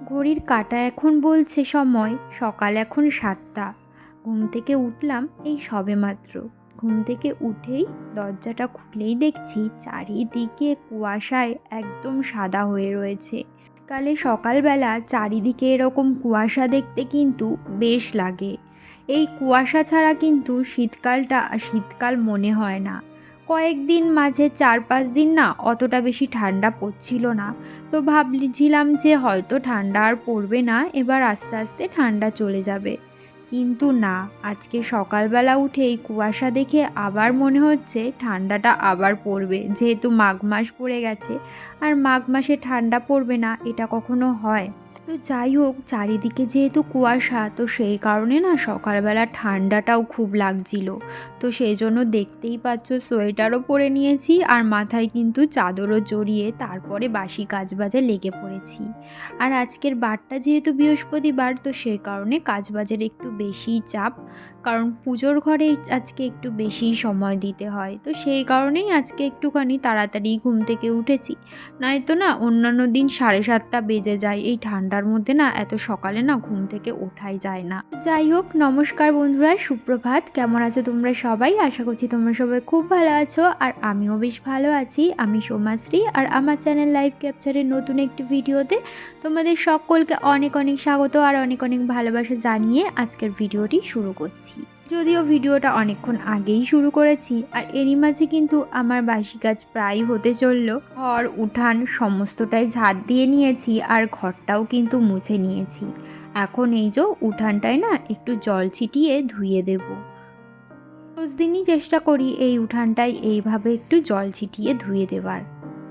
ঘড়ির কাঁটা এখন বলছে সময় সকাল এখন 7টা। ঘুম থেকে উঠলাম এই সবেমাত্র। ঘুম থেকে উঠেই দরজাটা খুলেই দেখছি চারিদিকে কুয়াশায় একদম সাদা হয়ে রয়েছে। কালে সকালবেলা চারিদিকে এরকম কুয়াশা দেখতে কিন্তু বেশ লাগে। এই কুয়াশা ছাড়া কিন্তু শীতকালটা শীতকাল মনে হয় না। কয়েকদিন মাঝে 4-5 দিন না অতটা বেশি ঠান্ডা পড়ছিল না। তো ভাবছিলাম যে হয়তো ঠান্ডা আর পড়বে না, এবার আস্তে আস্তে ঠান্ডা চলে যাবে। কিন্তু না, আজকে সকালবেলা উঠে এই কুয়াশা দেখে আবার মনে হচ্ছে ঠান্ডাটা আবার পড়বে, যেহেতু মাঘ মাস পড়ে গেছে। আর মাঘ মাসে ঠান্ডা পড়বে না এটা কখনো হয়? তো যাই হোক, চারিদিকে যেহেতু কুয়াশা, তো সেই কারণে না সকালবেলা ঠান্ডাটাও খুব লাগছিল। তো সেই জন্য দেখতেই পাচ্ছ সোয়েটারও পরে নিয়েছি আর মাথায় কিন্তু চাদরও জড়িয়ে তারপরে বাসি কাজবাজে লেগে পড়েছি। আর আজকের বারটা যেহেতু বৃহস্পতিবার, তো সেই কারণে কাজবাজের একটু বেশিই চাপ, কারণ পুজোর ঘরে আজকে একটু বেশিই সময় দিতে হয়। তো সেই কারণেই আজকে একটুখানি তাড়াতাড়ি ঘুম থেকে উঠেছি। নয়তো না অন্যান্য দিন 7:30 বেজে যায়, এই ঠান্ডার মধ্যে না এত সকালে না ঘুম থেকে ওঠাই যায় না। যাই হোক, নমস্কার বন্ধুরা, সুপ্রভাত। কেমন আছো তোমরা সবাই? আশা করছি তোমরা সবাই খুব ভালো আছো, আর আমিও বেশ ভালো আছি। আমি সোমাশ্রী, আর আমার চ্যানেল লাইভ ক্যাপচারের নতুন একটি ভিডিওতে তোমাদের সকলকে অনেক অনেক স্বাগত আর অনেক অনেক ভালোবাসা জানিয়ে আজকের ভিডিওটি শুরু করছি। যদিও ভিডিওটা অনেকক্ষণ আগেই শুরু করেছি, আর এরই মাঝে কিন্তু আমার বাসি কাজ প্রায় হতে চললো। ঘর উঠান সমস্তটাই ঝাড় দিয়ে নিয়েছি, আর ঘরটাও কিন্তু মুছে নিয়েছি। এখন এই যে উঠানটায় না একটু জল ছিটিয়ে ধুয়ে দেব। রোজ দিনই চেষ্টা করি এই উঠানটায় এইভাবে একটু জল ছিটিয়ে ধুয়ে দেবার।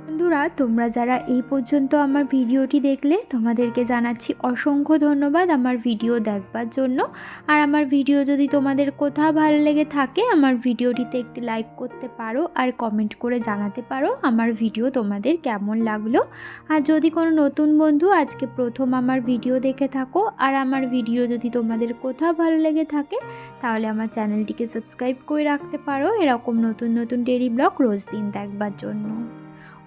বন্ধুরা, তোমরা যারা এই পর্যন্ত আমার ভিডিওটি দেখলে তোমাদেরকে জানাচ্ছি অসংখ্য ধন্যবাদ আমার ভিডিও দেখবার জন্য। আর আমার ভিডিও যদি তোমাদের কোথাও ভালো লেগে থাকে, আমার ভিডিওটিতে একটি লাইক করতে পারো আর কমেন্ট করে জানাতে পারো আমার ভিডিও তোমাদের কেমন লাগলো। আর যদি কোনো নতুন বন্ধু আজকে প্রথম আমার ভিডিও দেখে থাকো আর আমার ভিডিও যদি তোমাদের কোথাও ভালো লেগে থাকে, তাহলে আমার চ্যানেলটিকে সাবস্ক্রাইব করে রাখতে পারো এরকম নতুন নতুন ডেইলি ব্লগ রোজ দিন দেখবার জন্য।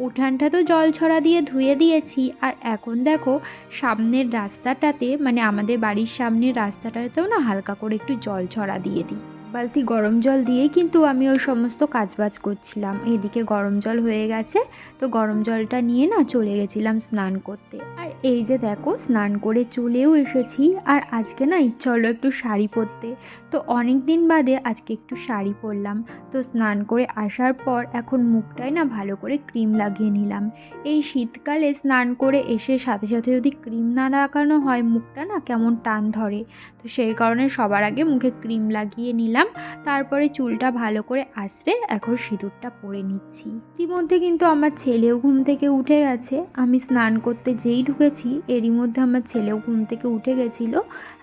উঠানটা তো জল ছড়া দিয়ে ধুয়ে দিয়েছি, আর এখন দেখো সামনের রাস্তাটাতে, মানে আমাদের বাড়ির সামনের রাস্তাটাতেও না হালকা করে একটু জল ছড়া দিয়ে দিই। বালতি গরম জল দিয়েই কিন্তু আমি ওই সমস্ত কাজবাজ করছিলাম। এদিকে গরম জল হয়ে গেছে, তো গরম জলটা নিয়ে না চলে গেছিলাম স্নান করতে। আর এই যে দেখো স্নান করে চলেও এসেছি। আর আজকে না ইচ্ছা হলো একটু শাড়ি পরতে, তো অনেক দিন বাদে আজকে একটু শাড়ি পরলাম। তো স্নান করে আসার পর এখন মুখটায় না ভালো করে ক্রিম লাগিয়ে নিলাম। এই শীতকালে স্নান করে এসে সাথে সাথে যদি ক্রিম না লাগানো হয়, মুখটা না কেমন টান ধরে। তো সেই কারণে সবার আগে মুখে ক্রিম লাগিয়ে নিলাম, তারপরে চুলটা ভালো করে আঁচড়ে এখন সিঁদুরটা পরে নিচ্ছি। ইতিমধ্যে কিন্তু আমার ছেলেও ঘুম থেকে উঠে গেছে। আমি স্নান করতে যেই ঢুকেছি এরই মধ্যে আমার ছেলেও ঘুম থেকে উঠে গেছিলো।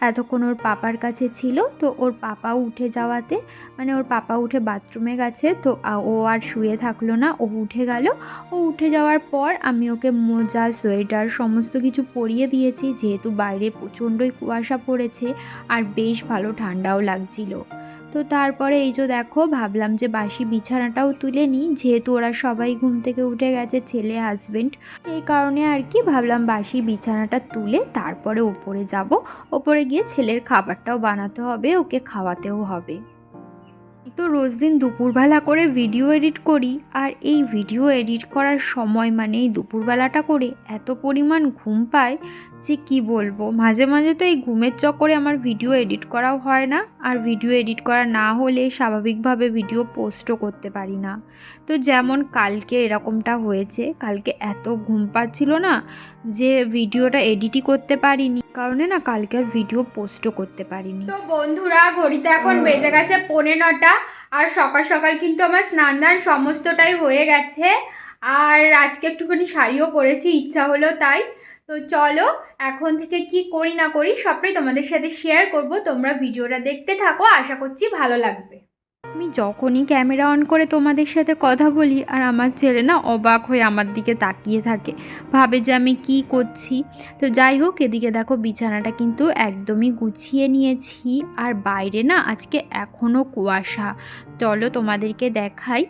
এতক্ষণ ওর পাপার কাছে ছিল, তো ওর পাপাও উঠে যাওয়াতে, মানে ওর পাপা উঠে বাথরুমে গেছে, তো ও আর শুয়ে থাকলো না, ও উঠে গেল। ও উঠে যাওয়ার পর আমি ওকে মোজা সোয়েটার সমস্ত কিছু পরিয়ে দিয়েছি, যেহেতু বাইরে প্রচণ্ডই কুয়াশা পড়েছে আর বেশ ভালো ঠান্ডাও লাগছিল। তো তারপরে এই যে দেখো ভাবলাম যে বাসি বিছানাটাও তুলে নিই, যেহেতু ওরা সবাই ঘুম থেকে উঠে গেছে, ছেলে হাজবেন্ড। এই কারণে আর কি ভাবলাম বাসি বিছানাটা তুলে তারপরে ওপরে যাব। ওপরে গিয়ে ছেলের খাবারটাও বানাতে হবে, ওকে খাওয়াতেও হবে। তো রোজ দিন দুপুরবেলা করে ভিডিও এডিট করি, আর এই ভিডিও এডিট করার সময় মানে এই দুপুরবেলাটা করে এত পরিমাণ ঘুম পায় যে কি বলবো। মাঝে মাঝে তো এই ঘুমের চক্করে আমার ভিডিও এডিট করাও হয় না, আর ভিডিও এডিট করা না হলে স্বাভাবিকভাবে ভিডিও পোস্টও করতে পারি না। তো যেমন কালকে এরকমটা হয়েছে, কালকে এত ঘুম পাচ্ছিল না যে ভিডিওটা এডিটই করতে পারিনি, কারণে না কালকে আর ভিডিও পোস্টও করতে পারিনি। তো বন্ধুরা, ঘড়িতে এখন বেজে গেছে 9:45, আর সকাল সকাল কিন্তু আমার স্নান দান সমস্তটাই হয়ে গেছে। আর আজকে একটুখানি শাড়িও পরেছি, ইচ্ছা হলো তাই। তো চলো এখন থেকে কি করি না করি সবটাই তোমাদের সাথে শেয়ার করব। তোমরা ভিডিওটা দেখতে থাকো, আশা করছি ভালো লাগবে। আমি যখনই ক্যামেরা অন করে তোমাদের সাথে কথা বলি, আর আমার ছেলে না অবাক হয়ে আমার দিকে তাকিয়ে থাকে, ভাবে যে আমি কি করছি। তো যাই হোক, এদিকে দেখো বিছানাটা কিন্তু একদমই গুছিয়ে নিয়েছি, আর বাইরে না আজকে এখনও কুয়াশা। চলো তোমাদেরকে দেখাই।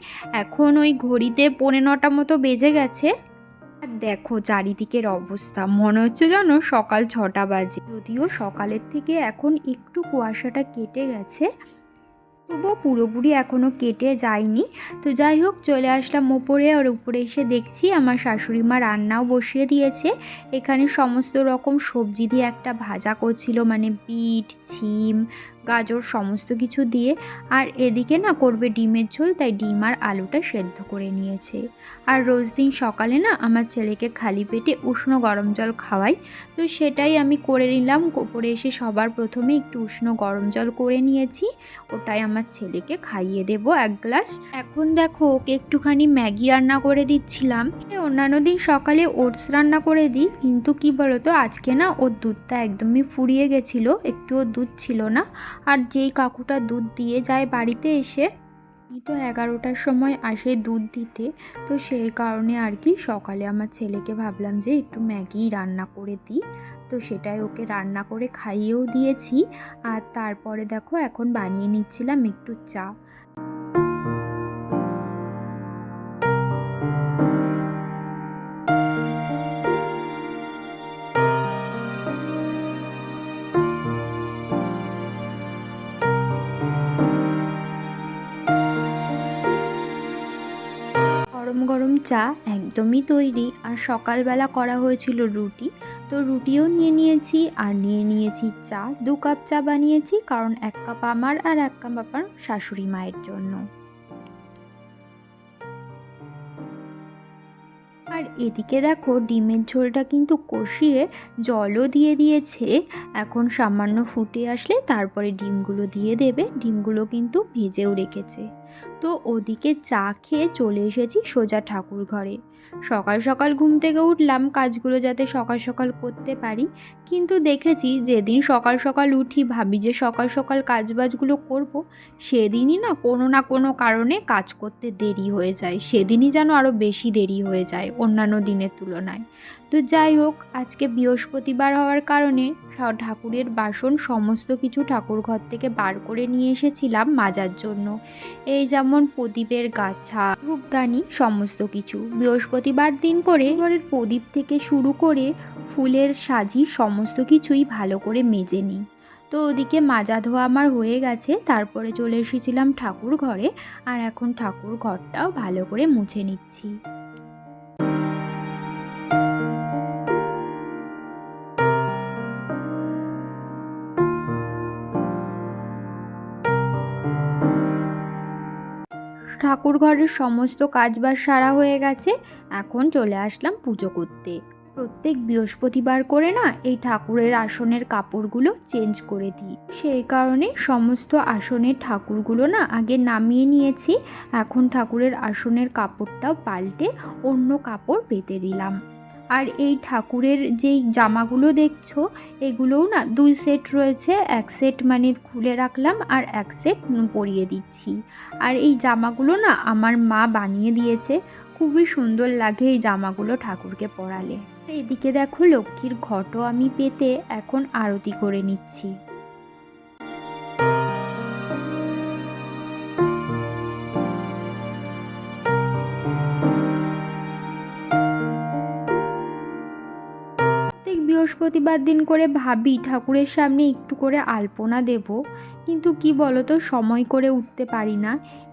এখন ওই ঘড়িতে 9:15 মতো বেজে গেছে। আর দেখো চারিদিকের অবস্থা, মনে হচ্ছে যেন সকাল 6টা বাজে। যদিও সকালের থেকে এখন একটু কুয়াশাটা কেটে গেছে, তবুও পুরোপুরি এখনও কেটে যায়নি। তো যাই হোক, চলে আসলাম ওপরে। আর উপরে এসে দেখছি আমার শাশুড়ি মা রান্নাও বসিয়ে দিয়েছে। এখানে সমস্ত রকম সবজি দিয়ে একটা ভাজা করছিল, মানে বিট, ছিম, গাজর সমস্ত কিছু দিয়ে। আর এদিকে না করবে ডিমের ঝোল, তাই ডিম আর আলুটা সেদ্ধ করে নিয়েছে। আর রোজ দিন সকালে না আমার ছেলেকে খালি পেটে উষ্ণ গরম জল খাওয়াই, তো সেটাই আমি করে নিলাম। ওপরে এসে সবার প্রথমে একটু উষ্ণ গরম জল করে নিয়েছি, ওটাই আমার ছেলেকে খাইয়ে দেব 1 গ্লাস। এখন দেখো ওকে একটুখানি ম্যাগি রান্না করে দিচ্ছিলাম। অন্যান্য দিন সকালে ওটস রান্না করে দিই, কিন্তু কি বলতো আজকে না ওর দুধটা একদমই ফুরিয়ে গেছিলো, একটুও দুধ ছিল না। আর যেই কাকুটা দুধ দিয়ে যায় বাড়িতে এসে, তো 11টার সময় আসে দুধ দিতে, তো সেই কারণে আর কি সকালে আমার ছেলেকে ভাবলাম যে একটু ম্যাগি রান্না করে দিই। তো সেটাই ওকে রান্না করে খাইয়েও দিয়েছি। আর তারপরে দেখো এখন বানিয়ে নিচ্ছিলাম একটু চা। গরম গরম চা একদমই তৈরি। আর সকালবেলা করা হয়েছিল রুটি, তো রুটিও নিয়ে নিয়েছি। আর নিয়ে নিয়েছি চা, 2 কাপ চা বানিয়েছি, কারণ 1 কাপ আমার আর 1 কাপ আমার শাশুড়ি মায়ের জন্য। আর এদিকে দেখো ডিমের ঝোলটা কিন্তু কষিয়ে জলও দিয়ে দিয়েছে। এখন সামান্য ফুটে আসলে তারপরে ডিমগুলো দিয়ে দেবে। ডিমগুলো কিন্তু ভেজেও রেখেছে। তো ওদিকে চা খেয়ে চলে এসেছি সোজা ঠাকুর ঘরে। সকাল সকাল ঘুম থেকে উঠলাম কাজগুলো যাতে সকাল সকাল করতে পারি, কিন্তু দেখেছি যেদিন সকাল সকাল উঠি ভাবি যে সকাল সকাল কাজবাজগুলো করব, সেদিনই না কোনো কারণে কাজ করতে দেরি হয়ে যায়। সেদিনই যেন আরও বেশি দেরি হয়ে যায় অন্যান্য দিনের তুলনায়। তো যাই হোক, আজকে বৃহস্পতিবার হওয়ার কারণে ঠাকুরের বাসন সমস্ত কিছু ঠাকুর ঘর থেকে বার করে নিয়ে এসেছিলাম মাজার জন্য। এই যেমন প্রদীপের গাছা, ধূপদানি সমস্ত কিছু বৃহস্পতিবার দিন করে ঘরের প্রদীপ থেকে শুরু করে ফুলের সাজি সমস্ত কিছুই ভালো করে মেজে নিই। তো ওদিকে মাজা ধোয়া আমার হয়ে গেছে, তারপরে চলে এসেছিলাম ঠাকুর ঘরে। আর এখন ঠাকুর ঘরটাও ভালো করে মুছে নিচ্ছি। ঠাকুর ঘরের সমস্ত কাজবাজ সারা হয়ে গেছে, এখন চলে আসলাম পুজো করতে। প্রত্যেক বৃহস্পতিবার করে না এই ঠাকুরের আসনের কাপড়গুলো চেঞ্জ করে দিই, সেই কারণে সমস্ত আসনের ঠাকুরগুলো না আগে নামিয়ে নিয়েছি। এখন ঠাকুরের আসনের কাপড়টাও পাল্টে অন্য কাপড় পেতে দিলাম। আর এই ঠাকুরের যেই জামাগুলো দেখছো, এগুলোও না 2 সেট রয়েছে। 1 সেট মানে খুলে রাখলাম, আর 1 সেট পরিয়ে দিচ্ছি। আর এই জামাগুলো না আমার মা বানিয়ে দিয়েছে, খুবই সুন্দর লাগে এই জামাগুলো ঠাকুরকে পরালে। এদিকে দেখো লক্ষ্মীর ঘটও আমি পেতে এখন আরতি করে নিচ্ছি। প্রত্যেক বৃহস্পতিবার দিন করে ভাবি ঠাকুরের সামনে একটু করে আলপনা দেব, কিন্তু কি বলতো সময় করে উঠতে পারি না।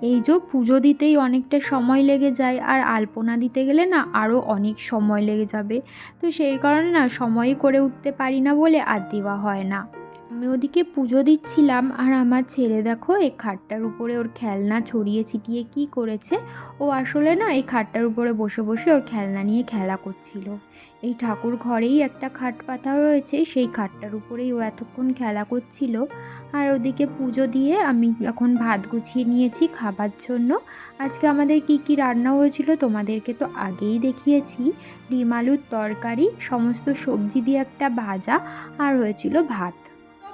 এই যে পুজো দিতেই অনেকটা সময় লেগে যায়, আর আলপনা দিতে গেলে না আরও অনেক সময় লেগে যাবে। তো সেই কারণে না সময় করে উঠতে পারি না বলে আর দেওয়া হয় না। আমি ওদিকে পুজো দিচ্ছিলাম, আর আমার ছেলে দেখো এই খাটটার উপরে ওর খেলনা ছড়িয়ে ছিটিয়ে কি করেছে। ও আসলে না এই খাটটার উপরে বসে বসে ওর খেলনা নিয়ে খেলা করছিল। এই ঠাকুর ঘরেই একটা খাট পাতা রয়েছে, সেই খাটটার উপরেই ও এতক্ষণ খেলা করছিল। আর ওদিকে পুজো দিয়ে আমি এখন ভাত গুছিয়ে নিয়েছি খাবার জন্য। আজকে আমাদের কি কি রান্না হয়েছিল তোমাদেরকে তো আগেই দেখিয়েছি। ডিম আলুর তরকারি, সমস্ত সবজি দিয়ে একটা ভাজা, আর হয়েছিল ভাত।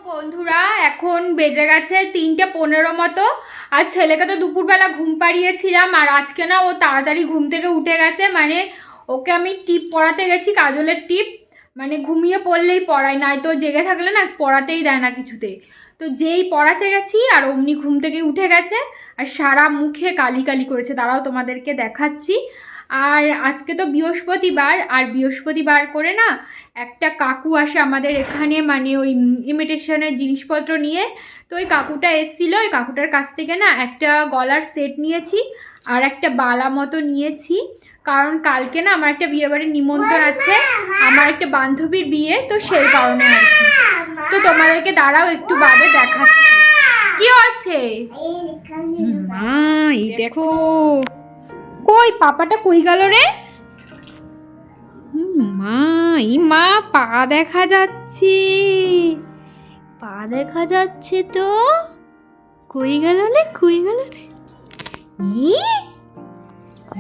বন্ধুরা এখন বেজে গেছে 3:15 মতো। আর ছেলেকে তো দুপুরবেলা ঘুম পাড়িয়েছিলাম, আর আজকে না ও তাড়াতাড়ি ঘুম থেকে উঠে গেছে। মানে ওকে আমি টিপ পড়াতে গেছি, কাজলের টিপ, মানে ঘুমিয়ে পড়লেই পড়াই, নাই তো জেগে থাকলে না পড়াতেই দেয় না কিছুতেই। তো যেই পড়াতে গেছি আর অমনি ঘুম থেকে উঠে গেছে, আর সারা মুখে কালি কালি করেছে। দাঁড়াও তোমাদেরকে দেখাচ্ছি। আর আজকে তো বৃহস্পতিবার, আর বৃহস্পতিবার করে না একটা কাকু আসে আমাদের এখানে, মানে ওই ইমিটেশনের জিনিসপত্র নিয়ে। তো ওই কাকুটা এসেছিলো, ওই কাকুটার কাছ থেকে না একটা গলার সেট নিয়েছি আর একটা বালা মতো নিয়েছি, কারণ কালকে না আমার একটা বিয়েবাড়ির নিমন্ত্রণ আছে, আমার একটা বান্ধবীর বিয়ে, তো সেই কারণে আর কি। তো তোমাদেরকে দাঁড়াও একটু বাদে দেখাচ্ছি। কি আছে মা, এই দেখো। কই পাপাটা কই গেল রে? মা, এই মা, পা দেখা যাচ্ছে, পা দেখা যাচ্ছে তো। কই গেল রে, কই গেল রে?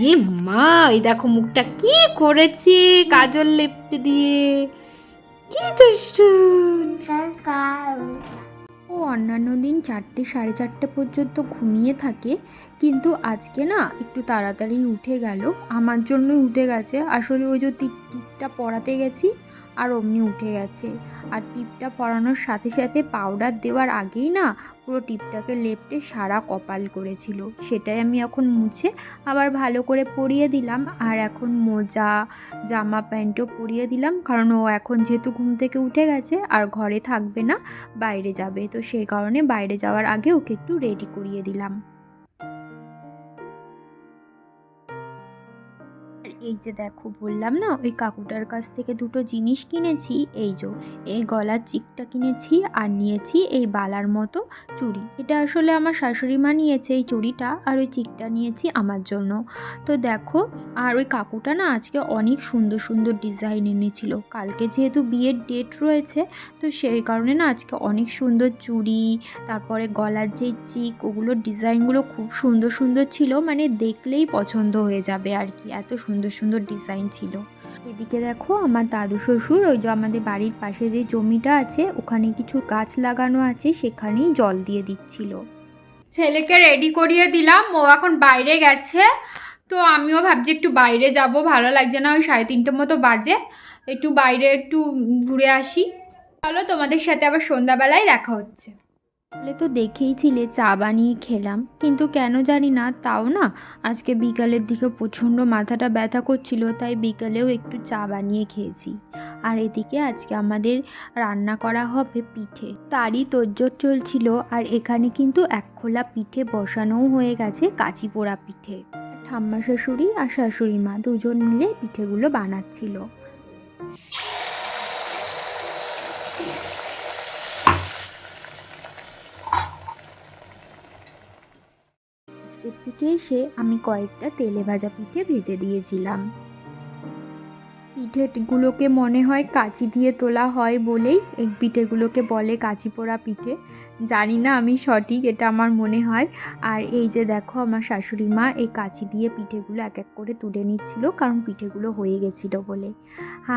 এ মা, এই দেখো মুখটা কি করেছে কাজল লেপটে দিয়ে, কি দুষ্টু। ও অন্যান্য দিন 4টে সাড়ে 4টে পর্যন্ত ঘুমিয়ে থাকে, কিন্তু আজকে না একটু তাড়াতাড়ি উঠে গেল। আমার জন্যই উঠে গেছে, আসলে ওই যে টিপটা পরাতে গেছি আর অমনি উঠে গেছে। আর টিপটা পরানোর সাথে সাথে পাউডার দেওয়ার আগেই না পুরো টিপটাকে লেপটে সারা কপাল করেছিল, সেটাই আমি এখন মুছে আবার ভালো করে পরিয়ে দিলাম। আর এখন মোজা জামা প্যান্টও পরিয়ে দিলাম, কারণ ও এখন যেহেতু ঘুম থেকে উঠে গেছে আর ঘরে থাকবে না, বাইরে যাবে, তো সেই কারণে বাইরে যাওয়ার আগে ওকে একটু রেডি করিয়ে দিলাম। আর এই যে দেখো, বললাম না ওই কাকুটার কাছ থেকে দুটো জিনিস কিনেছি, এই গলার চিকটা কিনেছি আর নিয়েছি এই বালার মতো চুড়ি। এটা আসলে আমার শাশুড়ি মা নিয়েছে এই চুড়িটা, আর ওই চিকটা নিয়েছি আমার জন্য। তো দেখো, আর ওই কাকুটা না আজকে অনেক সুন্দর সুন্দর ডিজাইন এনেছিল, কালকে যেহেতু বিয়ের ডেট রয়েছে, তো সেই কারণে না আজকে অনেক সুন্দর চুড়ি, তারপরে গলার যে চিক, ওগুলোর ডিজাইনগুলো খুব সুন্দর সুন্দর ছিল, মানে দেখলেই পছন্দ হয়ে যাবে আর কি, এত সুন্দর সুন্দর ডিজাইন ছিল। এদিকে দেখো, আমার দাদু শ্বশুর ওই যে আমাদের বাড়ির পাশে যে জমিটা আছে ওখানে কিছু গাছ লাগানো আছে, সেখানেই জল দিয়ে দিচ্ছিল। ছেলেকে রেডি করিয়ে দিলাম, ও এখন বাইরে গেছে। তো আমিও ভাবছি একটু বাইরে যাব, ভালো লাগছে না, ওই 3:30 মতো বাজে, একটু বাইরে একটু ঘুরে আসি। চলো, তোমাদের সাথে আবার সন্ধ্যাবেলায় দেখা হচ্ছে। তাহলে তো দেখেইছিলে চা বানিয়ে খেলাম, কিন্তু কেন জানি না তাও না আজকে বিকালের দিকে প্রচণ্ড মাথাটা ব্যথা করছিল, তাই বিকালেও একটু চা বানিয়ে খেয়েছি। আর এদিকে আজকে আমাদের রান্না করা হবে পিঠে, তারই তোড়জোড় চলছিল। আর এখানে কিন্তু 1 খোলা পিঠে বসানোও হয়ে গেছে, কাঁচি পোড়া পিঠে। ঠাম্মা শাশুড়ি আর শাশুড়ি মা দুজন মিলে পিঠেগুলো বানাচ্ছিল। লাস্টের দিকে এসে আমি কয়েকটা তেলে ভাজা পিঠে ভেজে দিয়েছিলাম। পিঠেগুলোকে মনে হয় কাঁচি দিয়ে তোলা হয় বলেই এই পিঠেগুলোকে বলে কাঁচি পোড়া পিঠে, জানি না আমি সঠিক, এটা আমার মনে হয়। আর এই যে দেখো, আমার শাশুড়ি মা এই কাঁচি দিয়ে পিঠেগুলো এক এক করে তুলে নিচ্ছিল, কারণ পিঠেগুলো হয়ে গেছিলো বলে।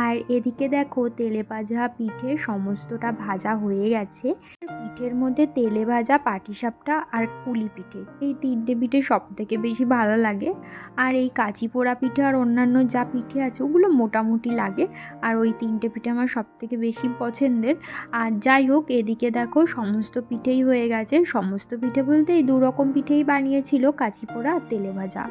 আর এদিকে দেখো, তেলে ভাজা পিঠে সমস্তটা ভাজা হয়ে গেছে। পিঠের মধ্যে তেলে ভাজা পাটিসাপটা আর পুলি পিঠে, এই 3টে পিঠে সব থেকে বেশি ভালো লাগে। আর এই কাঁচি পোড়া পিঠে আর অন্যান্য যা পিঠে আছে ওগুলো মোটামুটি লাগে, আর ওই 3টে পিঠে আমার সব থেকে বেশি পছন্দের। আর যাই হোক, এদিকে দেখো সমস্ত পিঠেই হয়ে গেছে, সমস্ত পিঠে বলতে এই 2 রকম পিঠেই বানিয়েছিল, কাঁচি পোড়া আর তেলে ভাজা।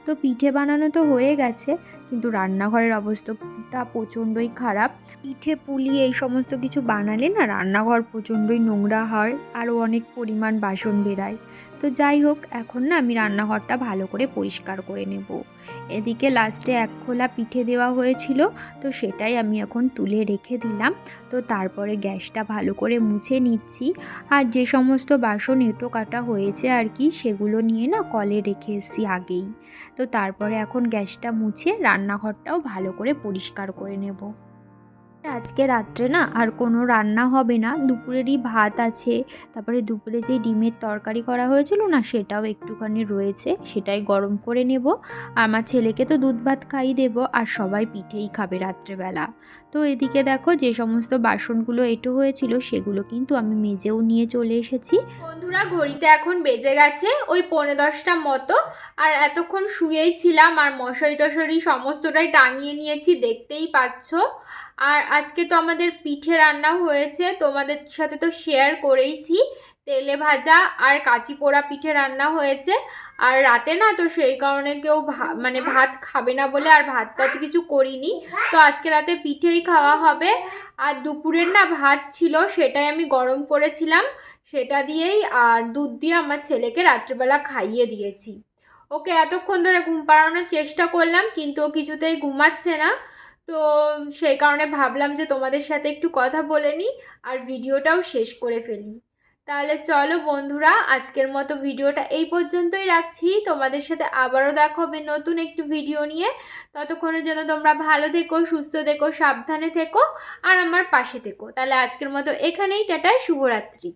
তো পিঠে বানানো তো হয়ে গেছে, কিন্তু রান্নাঘরের অবস্থাটা প্রচণ্ডই খারাপ। পিঠে পুলি এই সমস্ত কিছু বানালে না রান্নাঘর প্রচণ্ডই নোংরা হয়, আরও অনেক পরিমাণ বাসন বেরায়। তো যাই হোক, এখন না আমি রান্নাঘরটা ভালো করে পরিষ্কার করে নেব। এদিকে লাস্টে 1 খোলা পিঠে দেওয়া হয়েছিল, তো সেটাই আমি এখন তুলে রেখে দিলাম। তো তারপরে গ্যাসটা ভালো করে মুছে নিচ্ছি, আর যে সমস্ত বাসন এঁটো কাটা হয়েছে আর কি, সেগুলো নিয়ে না কলে রেখে এসেছি আগেই। তো তারপরে এখন গ্যাসটা মুছে রান্নাঘরটাও ভালো করে পরিষ্কার করে নেব। আজকে রাত্রে না আর কোনো রান্না হবে না, দুপুরেরই ভাত আছে, তারপরে দুপুরে যে ডিমের তরকারি করা হয়েছিল না সেটাও একটুখানি রয়েছে, সেটাই গরম করে নেব। আমার ছেলেকে তো দুধ ভাত খাইয়ে দেবো, আর সবাই পিঠেই খাবে রাত্রেবেলা। তো এদিকে দেখো, যে সমস্ত বাসনগুলো এঁটো হয়েছিল সেগুলো কিন্তু আমি মেজেও নিয়ে চলে এসেছি। বন্ধুরা, ঘড়িতে এখন বেজে গেছে ওই 9:45 মতো, আর এতক্ষণ শুয়েই ছিলাম, আর মশারি টশারি সমস্তটাই টাঙিয়ে নিয়েছি, দেখতেই পাচ্ছ। আর আজকে তো আমাদের পিঠে রান্না হয়েছে, তোমাদের সাথে তো শেয়ার করেইছি, তেলে ভাজা আর কাঁচি পোড়া পিঠে রান্না হয়েছে। আর রাতে না, তো সেই কারণে কেউ মানে ভাত খাবে না বলে আর ভাত টাত কিছু করিনি। তো আজকে রাতে পিঠেই খাওয়া হবে। আর দুপুরের না ভাত ছিল, সেটাই আমি গরম করেছিলাম, সেটা দিয়েই আর দুধ দিয়ে আমার ছেলেকে রাত্রেবেলা খাইয়ে দিয়েছি। ওকে এতক্ষণ ধরে ঘুম পাড়ানোর চেষ্টা করলাম, কিন্তু ও কিছুতেই ঘুমাচ্ছে না। তো সেই কারণে ভাবলাম যে তোমাদের সাথে একটু কথা বলে নিই আর ভিডিওটাও শেষ করে ফেলি। তাহলে চলো বন্ধুরা, আজকের মতো ভিডিওটা এই পর্যন্তই রাখছি। তোমাদের সাথে আবারও দেখা হবে নতুন একটি ভিডিও নিয়ে। ততক্ষণের জন্য তোমরা ভালো থেকো, সুস্থ থেকো, সাবধানে থেকো আর আমার পাশে থেকো। তাহলে আজকের মতো এখানেই, টাটা, শুভরাত্রি।